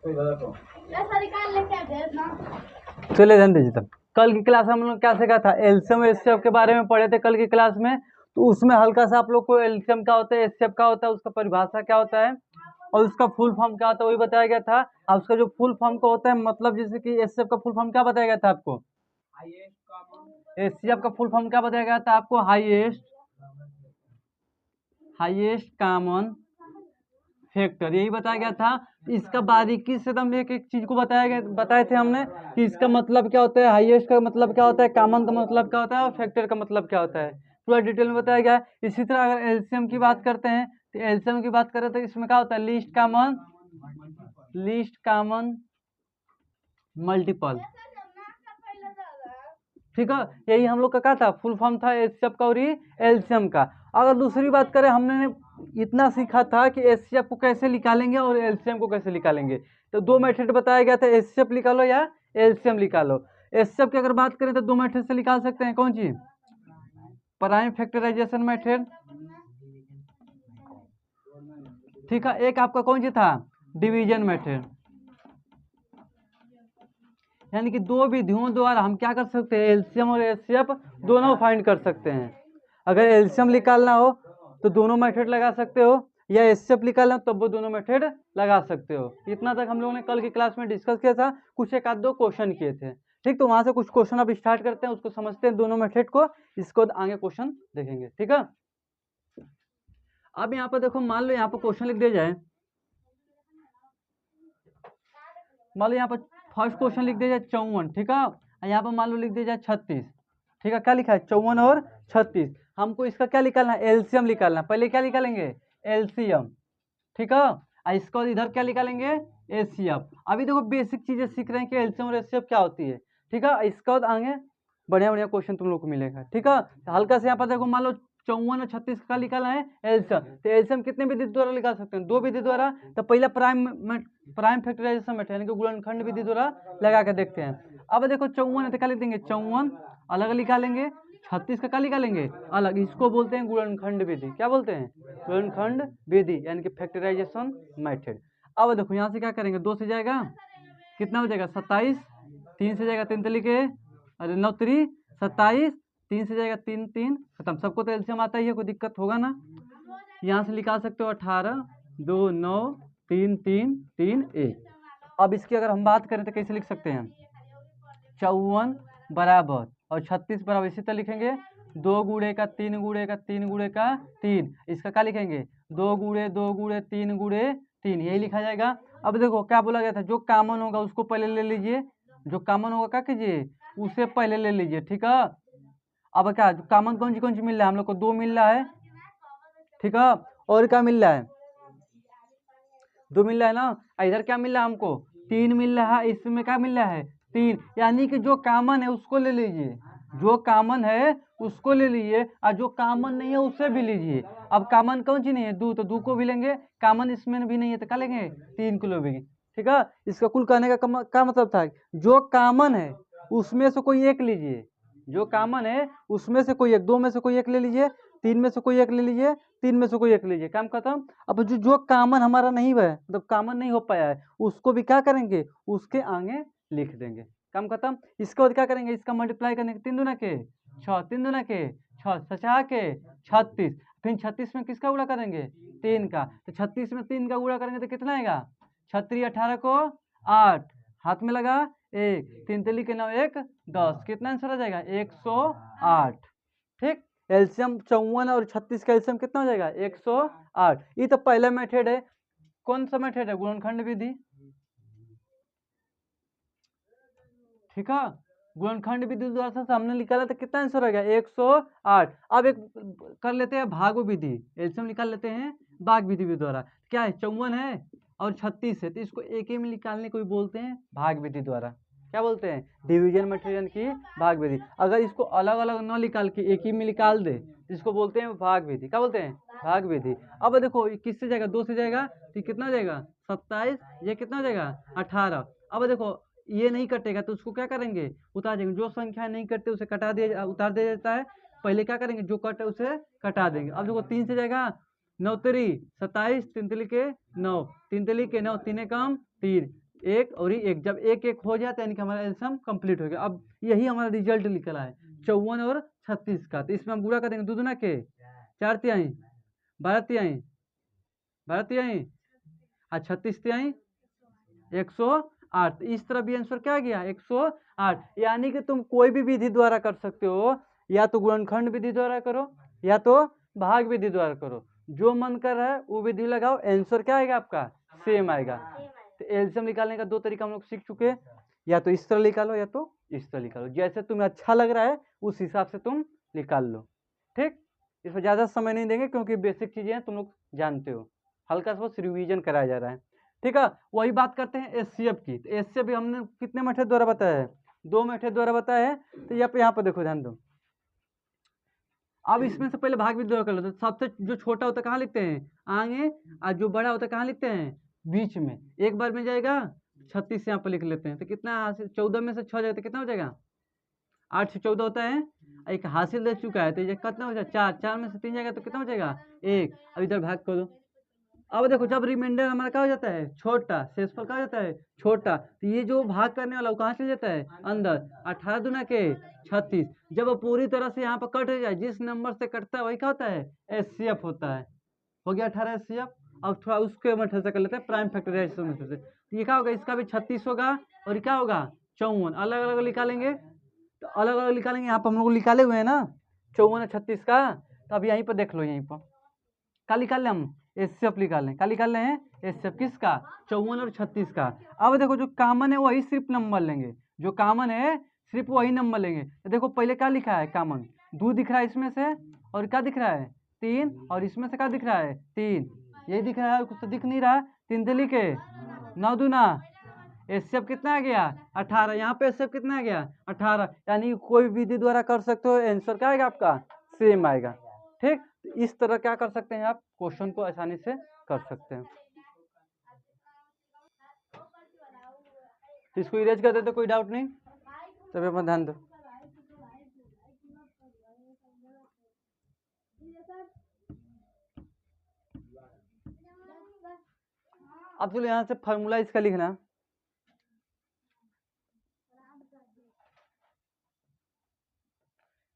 चलिए ध्यान दीजिए। तब कल की क्लास में हम लोग क्या सीखा था, एलसीएम एचसीएफ के बारे में पढ़े थे कल की क्लास में। तो उसमें हल्का सा आप लोग को एलसीएम क्या होता है, एचसीएफ क्या होता है, उसका परिभाषा क्या होता है और उसका फुल फॉर्म क्या होता है वही बताया गया था। और उसका जो फुल फॉर्म का होता है मतलब जैसे कि एचसीएफ का फुल फॉर्म क्या बताया गया था आपको, एचसीएफ का फुल फॉर्म क्या बताया गया था आपको, हाईएस्ट कॉमन फैक्टर, यही बताया गया था। इसका बारीकी से एकदम एक एक चीज को बताए थे हमने कि इसका मतलब क्या होता है, हाईएस्ट का मतलब क्या होता है, कॉमन का मतलब क्या होता है और फैक्टर का मतलब क्या होता है, पूरा डिटेल में बताया गया है। इसी तरह अगर एलसीएम की बात करते हैं तो एलसीएम की बात करें तो इसमें क्या होता है, लीस्ट कॉमन मल्टीपल। ठीक है, यही हम लोग का क्या था, फुल फॉर्म था एचसीएफ का और एलसीएम का। अगर दूसरी बात करें, हमने इतना सीखा था कि एचसीएफ को कैसे निकालेंगे और एलसीएम को कैसे निकालेंगे। तो दो मेथड बताया गया था, एचसीएफ निकालो या एलसीएम निकालो। एचसीएफ की अगर बात करें तो दो मेथड से निकाल सकते हैं, कौन सी, प्राइम फैक्टराइजेशन मेथड, ठीक है, एक आपका कौन सी था, डिवीजन मेथड। यानी कि दो विधियों द्वारा हम क्या कर सकते हैं, एलसीएम और एचसीएफ दोनों फाइंड कर सकते हैं। अगर एलसीएम निकालना हो तो दोनों मेथड लगा सकते हो, या एचसीएफ निकालना तब वो दोनों मेथड लगा सकते हो। इतना तक हम लोगों ने कल की क्लास में डिस्कस किया था, कुछ एक आध दो क्वेश्चन किए थे। ठीक, तो वहां से कुछ क्वेश्चन अब स्टार्ट करते हैं, उसको समझते हैं दोनों मेथड को, इसको आगे क्वेश्चन देखेंगे। ठीक है, अब यहाँ पर देखो, मान लो यहाँ पर क्वेश्चन लिख दिया जाए, मान लो यहाँ पर फर्स्ट क्वेश्चन लिख दिया जाए 54, ठीक है, यहाँ पर मान लो लिख दिया जाए 36। ठीक है, क्या लिखा है, 54 और 36। हमको इसका क्या निकालना है, एलसीएम निकालना। पहले क्या निकालेंगे, एलसीएम, ठीक है, और इसको इधर क्या निकालेंगे, एचसीएफ। अभी देखो बेसिक चीजें सीख रहे हैं कि एलसीएम और एचसीएफ क्या होती है। ठीक है, इसका बाद आगे बढ़िया बढ़िया क्वेश्चन तुम लोग को मिलेगा। ठीक है, तो हल्का से यहाँ पर देखो, मान लो 54 और 36 का निकालना है एलसीएम। तो एलसीएम कितने विधि द्वारा निकाल सकते हैं, दो विधि द्वारा। तो पहला प्राइम फैक्टराइजेशन मेथड यानी कि गुणनखंड विधि द्वारा लगा के देखते हैं। अब देखो 54 है तो क्या लिख देंगे, 54 अलग निकालेंगे, 36 का क्या निकालेंगे अलग। इसको बोलते हैं गुणनखंड विधि। क्या बोलते हैं, गुणनखंड विधि यानी कि फैक्टराइजेशन मेथड। अब देखो यहाँ से क्या करेंगे, 2 से जाएगा कितना हो जाएगा 27, 3 से जाएगा 3 तरीके, अरे 9 3 27, 3 से जाएगा 3 3 खत्म। सबको तो एलसीएम आता ही है, कोई दिक्कत होगा ना। यहाँ से निकाल सकते हो 18 2 9 3 3 3 1। अब इसकी अगर हम बात करें तो कैसे लिख सकते हैं, 54 बराबर और 36 बराबर, इसी तरह लिखेंगे 2 गुणे का 3 गुणे का 3 गुणे का 3। इसका क्या लिखेंगे, 2 गुणे 2 गुणे 3 गुणे 3, यही लिखा जाएगा। अब देखो क्या बोला गया था, जो कॉमन होगा उसको पहले ले लीजिए, जो कॉमन होगा क्या कीजिए, उसे पहले ले लीजिए। ठीक है, अब क्या कॉमन कौन सी मिल रहा है हम लोग को, 2 मिल रहा है। ठीक है, और क्या मिल रहा है, 2 मिल रहा है ना। इधर क्या मिल रहा है हमको, 3 मिल रहा है, इसमें क्या मिल रहा है 3। यानी कि जो कॉमन है उसको ले लीजिए, जो कॉमन है उसको ले लीजिए, और जो कॉमन नहीं है उससे भी लीजिए। अब कॉमन कौन सी नहीं है, 2, तो 2 को भी लेंगे, कॉमन इसमें भी नहीं है तो क्या लेंगे, 3 को लेंगे। ठीक है, इसका कुल कहने का क्या मतलब था, जो कॉमन है उसमें से कोई एक लीजिए, जो कॉमन है उसमें से कोई एक, 2 में से कोई एक ले लीजिए, 3 में से कोई एक ले लीजिए, 3 में से कोई एक लीजिए, काम खत्म। अब जो कॉमन हमारा नहीं है, मतलब कॉमन नहीं हो पाया है, उसको भी क्या करेंगे, उसके आगे लिख देंगे, काम खत्म। इसके बाद क्या करेंगे, इसका मल्टीप्लाई करेंगे, 3 दूना के 6, 3 दूना के 6, 6 के 36, फिर 36 में किसका गुणा करेंगे, 3 का। तो 36 में 3 का गुणा करेंगे तो कितना आएगा, 36 18 को 8, हाथ में लगा 1, 3 तिली के 9 1 10, कितना आंसर आ जाएगा 108। ठीक, एलसीएम 54 और 36 का एलसीएम कितना हो जाएगा 108। ये तो पहला मेथड है, कौन सा मेथड है, गुणनखंड विधि। ठीक है, गुणनखंड विधि द्वारा हमने निकाला तो कितना आंसर हो गया 108। अब एक कर लेते हैं भाग विधि, एलसीएम निकाल लेते हैं भाग विधि द्वारा। क्या है, 54 है और 36 है, तो इसको एक ही में निकालने को भी बोलते हैं भाग विधि द्वारा। क्या बोलते हैं, डिवीजन मेथड की भाग विधि। अगर इसको अलग अलग न निकाल के एक ही में निकाल दे इसको बोलते हैं भाग विधि। क्या बोलते हैं, भाग विधि। अब देखो किससे जाएगा, 2 से जाएगा तो कितना हो जाएगा 27, ये कितना हो जाएगा 18। अब देखो ये नहीं कटेगा तो उसको क्या करेंगे, उतार देंगे। जो संख्या नहीं कटते उसे कटा दिया, उतार दिया जाता है। पहले क्या करेंगे, जो कटे उसे कटा देंगे। अब देखो 3 से जाएगा 9 3 27, 3 तिली के 9, 3 तिली के 9, 3 कम 3, एक और ये एक, जब एक एक हो जाता है यानी कि हमारा एल्सियम कंप्लीट हो गया। अब यही हमारा रिजल्ट निकला है 54 और 36 का। तो इसमें हम गुणा कर देंगे, दो दूना के 4 तिहाई, 12 तिहाई, 12 तिहाई और 36 तिहाई 108। इस तरह भी आंसर क्या गया 108। यानी कि तुम कोई भी विधि द्वारा कर सकते हो, या तो गुणनखंड विधि द्वारा करो या तो भाग विधि द्वारा करो, जो मन कर रहा है वो विधि लगाओ, आंसर क्या आएगा आपका सेम आएगा। तो एल्सियम निकालने का दो तरीका हम लोग सीख चुके हैं, या तो इस तरह निकालो या तो इस तरह निकालो, जैसे तुम्हें अच्छा लग रहा है उस हिसाब से तुम निकाल लो। ठीक, इसमें ज़्यादा समय नहीं देंगे क्योंकि बेसिक चीज़ें हैं, तुम लोग जानते हो, हल्का सा बस रिवीजन कराया जा रहा है। ठीक है, वही बात करते हैं एचसीएफ की। तो एचसीएफ भी हमने कितने मेथड द्वारा बताया है, 2 मेथड द्वारा बताया है। तो यहाँ पर देखो ध्यान दो, अब इसमें से पहले भाग विधि द्वारा कर लो। तो सबसे जो छोटा होता है कहाँ लिखते हैं आगे, और जो बड़ा होता है कहाँ लिखते हैं बीच में, एक बार में जाएगा 36 यहाँ पर लिख लेते हैं। तो कितना हासिल, 14 में से 6 जाएगा तो कितना हो जाएगा 8 से 14 होता है, एक हासिल दे चुका है तो ये कितना हो जाएगा 4, 4 में से 3 जाएगा तो कितना हो जाएगा 1। अब इधर भाग करो। अब देखो जब रिमाइंडर हमारा क्या हो जाता है छोटा, शेषफल क्या हो जाता है छोटा, तो ये जो भाग करने वाला वो कहाँ चले जाता है अंदर, 18 दूना के 36। जब वो पूरी तरह से यहाँ पर कट जाए, जिस नंबर से कटता है वही क्या होता है एचसीएफ होता है। हो गया 18 एचसीएफ। अब थोड़ा उसके मेथड से कर लेते हैं प्राइम फैक्टराइजेशन मेथड से। तो ये क्या होगा, इसका भी 36 होगा और क्या होगा 54, अलग अलग निकालेंगे। तो अलग अलग निकालेंगे, यहाँ पर हम लोग निकाले हुए हैं ना 54 और 36 का। तो अब यहीं पर देख लो, यहीं पर क्या निकाल लें हम एचसीएफ निकाल लें, क्या निकाल लें एचसीएफ किसका 54 और 36 का। अब देखो जो कॉमन है वही सिर्फ नंबर लेंगे, जो कॉमन है सिर्फ वही नंबर लेंगे। तो देखो पहले क्या लिखा है कॉमन, 2 दिख रहा है इसमें से, और क्या दिख रहा है 3, और इसमें से क्या दिख रहा है 3, यही दिख रहा है, कुछ तो दिख नहीं रहा। 3 दिल्ली के 9 दूना एचसीएफ कितना आ गया 18, यहाँ पे एचसीएफ कितना आ गया 18। यानी कोई विधि द्वारा कर सकते हो, आंसर क्या आएगा आपका सेम आएगा। ठीक, इस तरह क्या कर सकते हैं आप क्वेश्चन को आसानी से कर सकते हैं। इसको इरेज कर देते कोई डाउट नहीं, तभी अपना ध्यान दो। अब चलो यहाँ से फार्मूला इसका लिखना,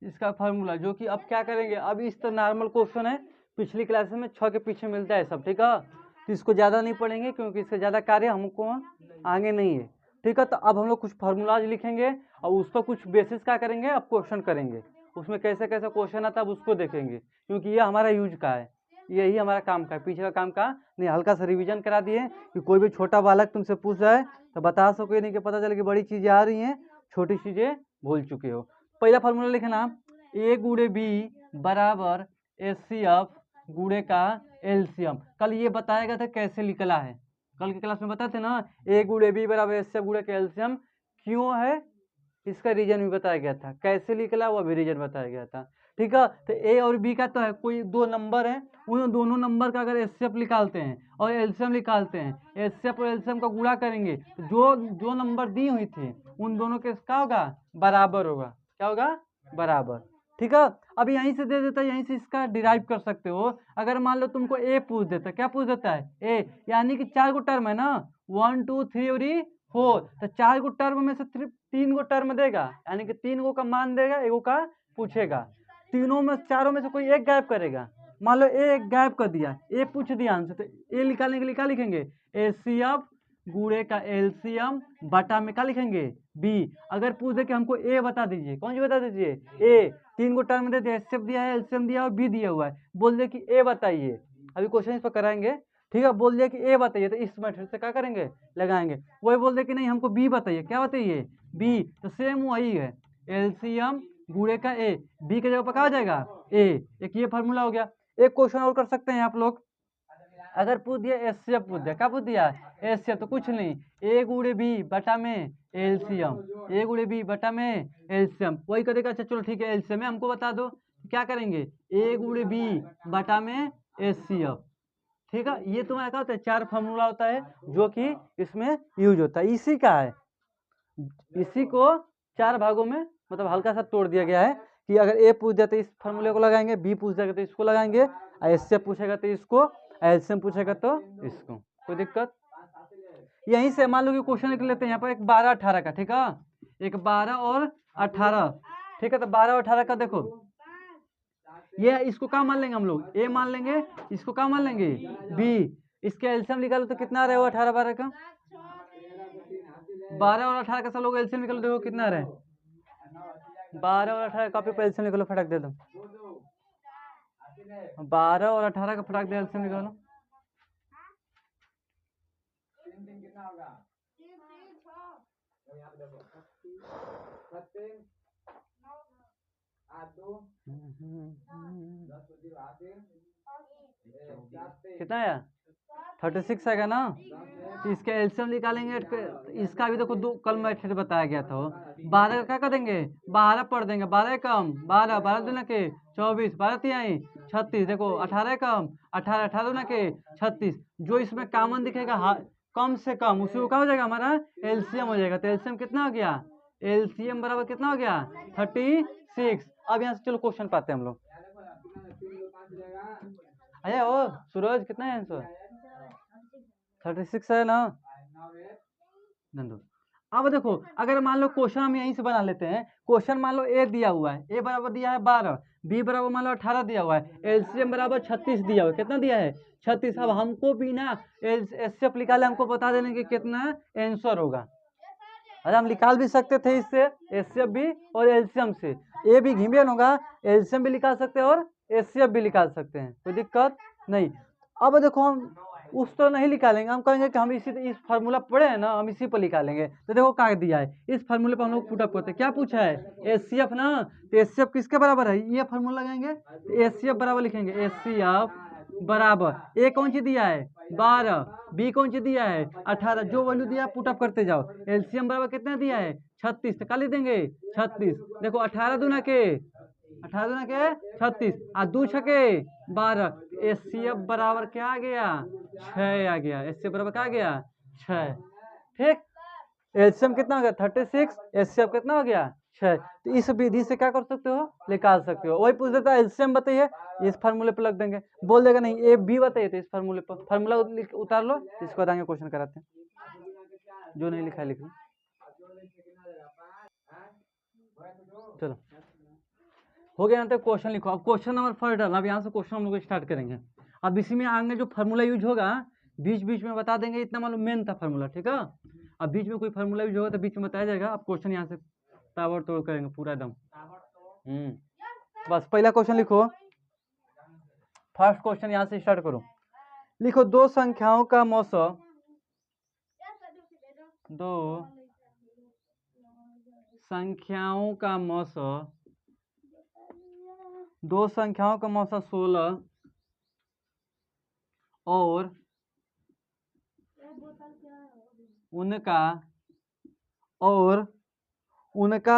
इसका फार्मूला जो कि अब क्या करेंगे, अब इस तरह नॉर्मल क्वेश्चन है, पिछली क्लास में 6 के पीछे मिलता है सब। ठीक है, तो इसको ज़्यादा नहीं पढ़ेंगे क्योंकि इससे ज़्यादा कार्य हमको आगे नहीं है। ठीक है, तो अब हम लोग कुछ फार्मूलाज लिखेंगे और उस पर कुछ बेसिस क्या करेंगे अब क्वेश्चन करेंगे, उसमें कैसे कैसे क्वेश्चन आता है अब उसको देखेंगे, क्योंकि ये हमारा यूज का है, यही हमारा काम का है, पीछे का काम का नहीं। हल्का सा रिवीजन करा दिए कि कोई भी छोटा बालक तुमसे पूछ जाए तो बता सको, नहीं कि पता चले कि बड़ी चीज़ें आ रही हैं छोटी चीज़ें भूल चुके हो। पहला फार्मूला लिखना, ए गुणे बी बराबर एचसीएफ गुणे का एलसीएम। कल ये बताया गया था कैसे निकला है, कल की क्लास में बताते थे ना, ए गुणे बी बराबर एचसीएफ गुणे का एलसीएम क्यों है, इसका रीजन भी बताया गया था, कैसे निकला वो भी रीजन बताया गया था। ठीक है, तो ए और बी का तो है कोई 2 नंबर है, उन दोनों नंबर का अगर एचसीएफ निकालते हैं और एलसीएम निकालते हैं, एचसीएफ और एलसीएम का गुणा करेंगे तो जो नंबर दी हुई थी उन दोनों के क्या होगा बराबर होगा, क्या होगा बराबर। ठीक है, अब यहीं से दे देता है, यहीं से इसका डिराइव कर सकते हो। अगर मान लो तुमको ए पूछ देता, क्या पूछ देता है ए, यानी कि 4 गो टर्म है ना 1 2 3 और 4, तो 4 गो टर्म में से 3 गो टर्म देगा, यानी कि 3 गो का मान देगा, एगो का पूछेगा, तीनों में चारों में से कोई एक गायब करेगा। मान लो ए एक गायब कर दिया, ए पूछ दिया आंसर, तो ए निकालने के लिए क्या लिखेंगे एचसीएफ गुणे का एलसीएम बटा में क्या लिखेंगे बी। अगर पूछ दे कि हमको ए बता दीजिए, कौन सी बता दीजिए ए, 3 गो टर्म दे दिया, एचसीएफ दिया है, एलसीएम दिया और बी दिया हुआ है, बोल दे कि ए बताइए। अभी क्वेश्चन इस पर कराएंगे। ठीक है, बोल दिया कि ए बताइए, तो इस मेथड से क्या करेंगे लगाएंगे। वही बोल दे कि नहीं हमको बी बताइए, क्या बताइए बी, तो सेम वही है एलसीएम गुणे का ए, बी के जगह पर क्या हो जाएगा ए। एक ये फार्मूला हो गया। एक क्वेश्चन और कर सकते हैं आप लोग, अगर पूछ दिया एचसीएफ पूछ दिया, क्या पूछ दिया एचसीएफ, तो कुछ नहीं ए गुणे बी बटा में एलसीएम, ए गुणे बी बटा में एलसीएम, वही करेगा। अच्छा चलो ठीक है, एलसीएम हमको बता दो, क्या करेंगे ए गुणे बी बटा में एचसीएफ। ठीक है, ये तुम्हारा क्या होता है 4 फार्मूला होता है जो कि इसमें यूज होता है, इसी का है, इसी को 4 भागों में मतलब हल्का सा तोड़ दिया गया है कि अगर ए पूछ दिया तो इस फार्मूले को लगाएंगे, बी पूछ देगा तो इसको लगाएंगे, एचसीएफ पूछेगा तो इसको, एलसीएम पूछेगा तो इसको, कोई दिक्कत। यहीं से मान लो कि क्वेश्चन लिख लेते हैं यहाँ पर एक 12 18 का, ठीक है, एक 12 और 18, ठीक है। तो 12 और 18 का देखो, ये इसको क्या मान लेंगे हम लोग, ए मान लेंगे, इसको क्या मान लेंगे, बी। इसके एलसीएम निकालो तो कितना आ रहा है वो 18 12 का, 12 और 18 का सब लोग एलसीएम निकालो, देखो कितना आ रहा है, 12 और 18 कॉपी पर एलसीएम निकालो, फटाक दे दो, 12 और 18 का फटाक दे एलसीएम निकालो। कितना आया, 36 आएगा ना। तो इसके एलसीएम निकालेंगे, इसका भी देखो दो कल मेथड बताया गया था। 12 का क्या कर देंगे, 12 पढ़ देंगे, 12 कम 12, 12 दूना के 24, 12 तिहाई 36, देखो 18 कम 18, 18 दूना के 36, जो इसमें कॉमन दिखेगा कम से कम उसी को क्या हो जाएगा, हमारा एलसीएम हो जाएगा। तो एलसीएम कितना हो गया, एलसीएम बराबर कितना हो गया, 36। अब यहाँ से चलो क्वेश्चन पाते हैं हम लोग। अरे ओ सूरज कितना है आंसर, 36 है ना। अब देखो अगर मान लो क्वेश्चन हम यहीं से बना लेते हैं, क्वेश्चन मान लो ए दिया हुआ है, ए बराबर दिया है 12, बी बराबर मान लो 18 दिया हुआ है, एलसीएम बराबर 36 दिया हुआ है, कितना दिया है 36। अब हमको बिना एलसीएम निकाले हमको बता देने कि कितना आंसर होगा। अरे हम निकाल भी सकते थे इससे एचसीएफ भी और एलसीएम से, ए भी गिवन होगा, एलसीएम भी निकाल सकते हैं और एचसीएफ भी निकाल सकते हैं, कोई दिक्कत नहीं। अब देखो हम उस तो नहीं निकालेंगे, हम कहेंगे कि हम इस फार्मूला पढ़े हैं ना, हम इसी पर निकालेंगे। तो देखो क्या दिया है, इस फार्मूले पर हम लोग पुटअप करते हैं, क्या पूछा है एचसीएफ ना। तो एचसीएफ किसके बराबर है, ये फार्मूला लगाएंगे, तो एचसीएफ बराबर लिखेंगे, एचसीएफ बराबर ए कौन सी दिया है 12, बी कौन सी दिया है 18, जो वैल्यू दिया है पुटअप करते जाओ। एलसीएम बराबर कितना दिया है 36, तो क्या लिख देंगे 36, देखो 18 दूना के 36 और 2 छके 12, एचसीएफ बराबर क्या आ गया 6 आ गया, एचसीएफ बराबर क्या आ गया 6, ठीक। एलसीएम कितना हो गया 36, एचसीएफ कितना हो गया 6। तो इस विधि से क्या कर सकते हो, निकाल सकते हो। वही पूछ देता है एलसीएम बताइए, इस फार्मूले पर लग देंगे, बोल देगा नहीं ए बी बताइए, तो इस फार्मूले पर फार्मूला उतार लो, इसको बताएंगे क्वेश्चन कराते हैं, जो नहीं लिखा है लिख लो। चलो हो गया ना, तो क्वेश्चन लिखो। अब क्वेश्चन नंबर फर्स्ट डालना, अब यहाँ से क्वेश्चन हम लोग स्टार्ट करेंगे। अब इसी में आगे जो फार्मूला यूज होगा बीच बीच में बता देंगे, इतना मालूम मेन था फार्मूला, ठीक है। अब बीच में कोई फार्मूला यूज होगा तो बीच में बताया जाएगा। अब क्वेश्चन यहाँ से ताबड़तोड़ करेंगे पूरा एकदम। बस पहला क्वेश्चन लिखो, फर्स्ट क्वेश्चन यहाँ से स्टार्ट करो। लिखो दो संख्याओं का मौसा, दो संख्याओं का मौसा, दो संख्याओं का मौसा 16 और उनका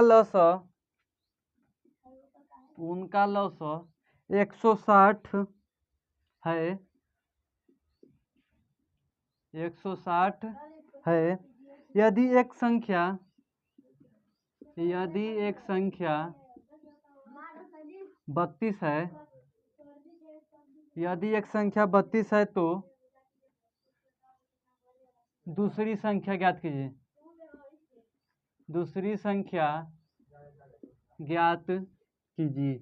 लसा 160 है, 160 है। यदि एक संख्या 32 है, यदि एक संख्या 32 है तो दूसरी संख्या ज्ञात कीजिए, दूसरी संख्या ज्ञात कीजिए।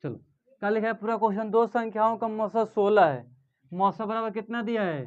चलो क्या लिखा है पूरा क्वेश्चन, दो संख्याओं का मौसा 16 है, मौसा बराबर कितना दिया है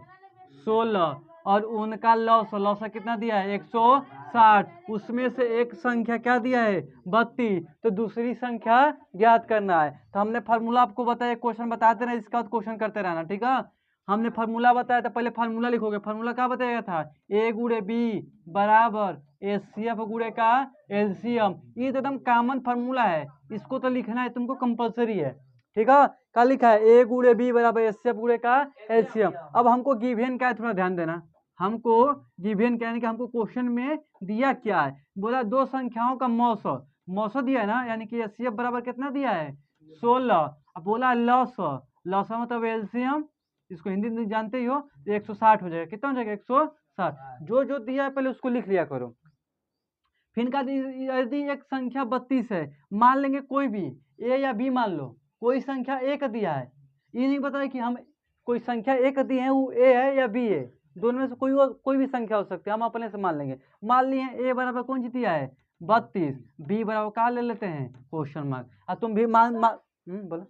16, और उनका लौसा कितना दिया है 160, उसमें से एक संख्या क्या दिया है 32, तो दूसरी संख्या ज्ञात करना है। तो हमने फार्मूला आपको बताया, क्वेश्चन बताते रहे, इसका क्वेश्चन करते रहना, ठीक है। हमने फार्मूला बताया था, पहले फार्मूला लिखोगे, फार्मूला क्या बताया था, ए गुणे बी बराबर एचसीएफ गुणे का एलसीएम, ये तो एकदम कॉमन फार्मूला है, इसको तो लिखना है तुमको कंपलसरी है, ठीक है। क्या लिखा है ए गुणे बी बराबर एचसीएफ गुणे का एलसीएम। अब हमको गिवन क्या है थोड़ा ध्यान देना, हमको गिवन क्या है कि हमको क्वेश्चन में दिया क्या है, बोला दो संख्याओं का मौसा दिया है ना, यानी कि एचसीएफ बराबर कितना दिया है 16, अब बोला लौसा मतलब एलसीएम, इसको हिंदी में जानते ही हो, तो 160 हो जाएगा, कितना हो जाएगा 160। जो दिया है पहले उसको लिख लिया करो। फिर का यदि एक संख्या 32 है, मान लेंगे कोई भी ए या बी मान लो, कोई संख्या एक दिया है, ये नहीं बताया कि हम कोई संख्या एक दी है वो ए है या बी है, दोनों में से कोई भी संख्या हो सकती है, हम अपने से मान लेंगे। मान लिए ए बराबर कौन सी दिया है 32, बी बराबर कहाँ ले लेते हैं क्वेश्चन मार्क। अब तुम भी बोलो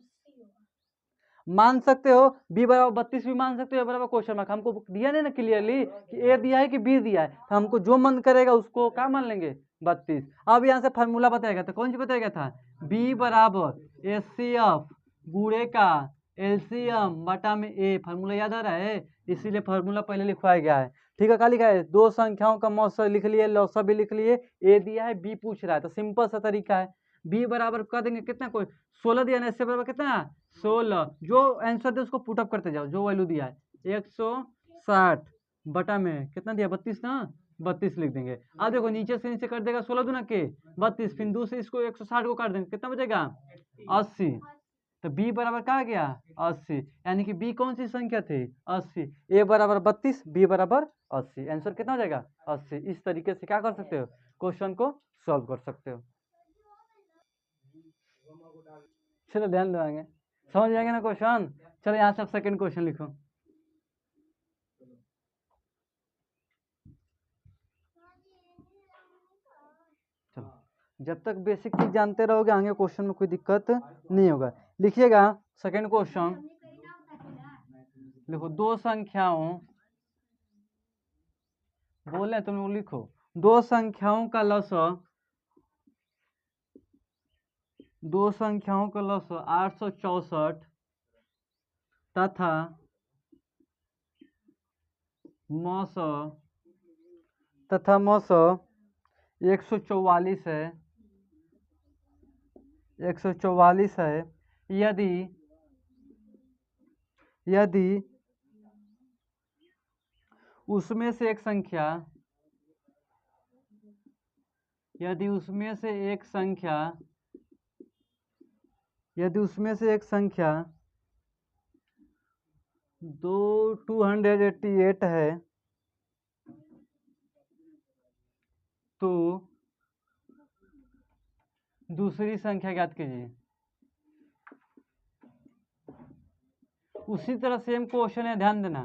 मान सकते हो, बी बराबर 32 भी मान सकते हो, ए बराबर क्वेश्चन मार्क। हमको दिया नहीं ना क्लियरली कि ए दिया है कि बी दिया है, तो हमको जो मन करेगा उसको क्या मान लेंगे 32। अब यहाँ से फार्मूला बताया गया था, कौन सी बताया गया था, बी बराबर एचसीएफ गुणे का एलसीएम बटा में ए। फार्मूला याद आ रहा है, इसीलिए फार्मूला पहले लिखवाया गया है। ठीक है, क्या लिखा है, दो संख्याओं का मौसा लिख लिए, लौसा भी लिख लिए, ए दिया है बी पूछ रहा है, तो सिंपल सा तरीका है। बी बराबर कर देंगे कितना, कोई 16 दिया ना, इससे बराबर कितना 16, जो आंसर दे उसको पुटअप करते जाओ, जो वैल्यू दिया है 160 बटा में कितना दिया 32 ना, 32 लिख देंगे। अब देखो नीचे से नीचे कर देगा 16 दूना के 32, फिर 2 से इसको 160 को काट देंगे, कितना बचेगा 80। तो b बराबर क्या गया 80, यानी कि b कौन सी संख्या थी 80। a बराबर 32, b बराबर 80, आंसर कितना हो जाएगा 80। इस तरीके से क्या कर सकते हो, क्वेश्चन को सॉल्व कर सकते हो। चलो ध्यान लगाएंगे, समझ जाएंगे ना क्वेश्चन। चलो यहाँ से सेकंड क्वेश्चन लिखो। चलो जब तक बेसिक चीज जानते रहोगे आगे क्वेश्चन में कोई दिक्कत नहीं होगा। लिखिएगा सेकंड क्वेश्चन, लिखो दो संख्याओं, बोले तुम लोग लिखो, दो संख्याओं का लसा, दो संख्याओं का लसा 864 तथा मौसा 144 है, 144 है। यदि उसमें से एक संख्या, यदि उसमें से एक संख्या 288 है, तो दूसरी संख्या ज्ञात कीजिए। उसी तरह सेम क्वेश्चन है, ध्यान देना,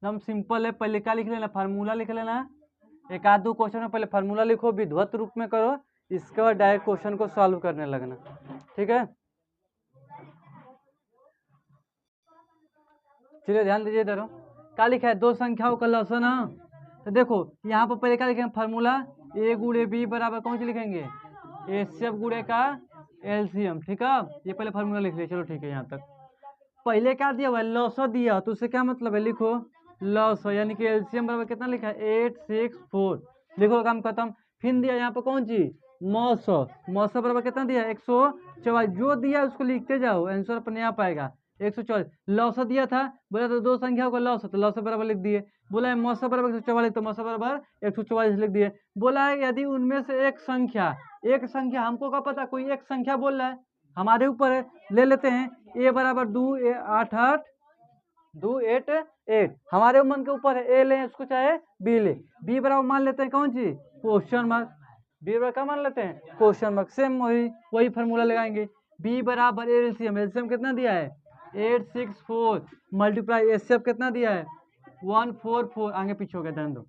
एकदम सिंपल है। पहले क्या लिख लेना, फार्मूला लिख लेना, एक आध दो क्वेश्चन में पहले फार्मूला लिखो, विधिवत रूप में करो, इसके बाद डायरेक्ट क्वेश्चन को सॉल्व करने लगना। ठीक है, चलिए ध्यान दीजिए इधर, क्या लिखा है, दो संख्याओं का लसन। तो देखो यहाँ पर पहले क्या लिखेंगे, फार्मूला ए गुणे बी बराबर कौन सी लिखेंगे, एचसीएफ गुणे का एलसीएम। ठीक है, ये पहले फार्मूला लिख लिया, चलो ठीक है। यहाँ तक पहले क्या दिया हुआ है, लौसा दिया, तो उससे क्या मतलब है, लिखो लौसा, यानी कि एलसीएम बराबर कितना लिखा है 864, लिखो काम खत्म। फिर दिया यहाँ पर कौन सी मौसा, मौसा बराबर कितना दिया 144, जो दिया उसको लिखते जाओ, आंसर अपने आप आएगा 144। लौसा दिया था, बोला तो दो संख्याओं का लौसा, तो लौसा बराबर लिख दिए। बोला है मौसा बराबर 144, तो मौसा बराबर 144 लिख दिए। बोला है यदि उनमें से एक संख्या, हमको क्या पता, कोई एक संख्या बोल रहा है, हमारे ऊपर है, ले लेते हैं ए बराबर 288, हमारे मन के ऊपर है, ए ले उसको चाहे बी ले। बी बराबर मान लेते हैं कौन सी क्वेश्चन मार्क, बी बराबर क्या मान लेते हैं क्वेश्चन मार्क। सेम वही फार्मूला लगाएंगे, बी बराबर एलसीएम, एलसीएम कितना दिया है 864 मल्टीप्लाई एचसीएफ कितना दिया है 144, आगे पीछे हो गया ध्यान दो,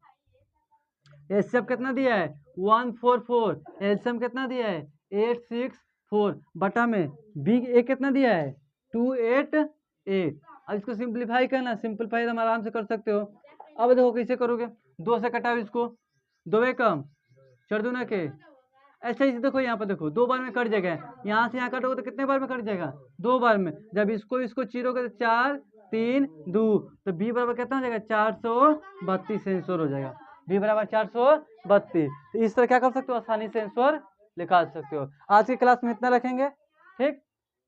एचसीएफ कितना दिया है 144, एलसीएम कितना दिया है 864 बटा में बी ए कितना दिया है 288। अब इसको सिंप्लीफाई करना, सिंप्लीफाई हम आराम से कर सकते हो। अब देखो कैसे करोगे, दो से कटाओ इसको, दो कम चढ़ दो ना के, ऐसे ही देखो यहाँ पर देखो 2 बार में कट जाएगा, यहाँ से यहाँ कटोगे तो कितने बार में कट जाएगा 2 बार में। जब इसको चीरोगे तो 4 3 2, तो बी बराबर कितना हो जाएगा 432 आंसर हो जाएगा, बी बराबर 432। तो इस तरह क्या कर सकते हो, आसानी से आंसर निकाल सकते हो। आज की क्लास में इतना रखेंगे, ठीक।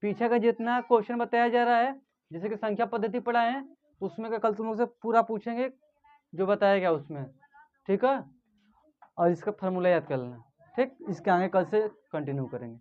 पीछे का जितना क्वेश्चन बताया जा रहा है, जैसे कि संख्या पद्धति पढ़ाए हैं, उसमें का कल तुम लोग से पूरा पूछेंगे जो बताया गया उसमें, ठीक है। और इसका फार्मूला याद कर लेना, ठीक। इसके आगे कल से कंटिन्यू करेंगे।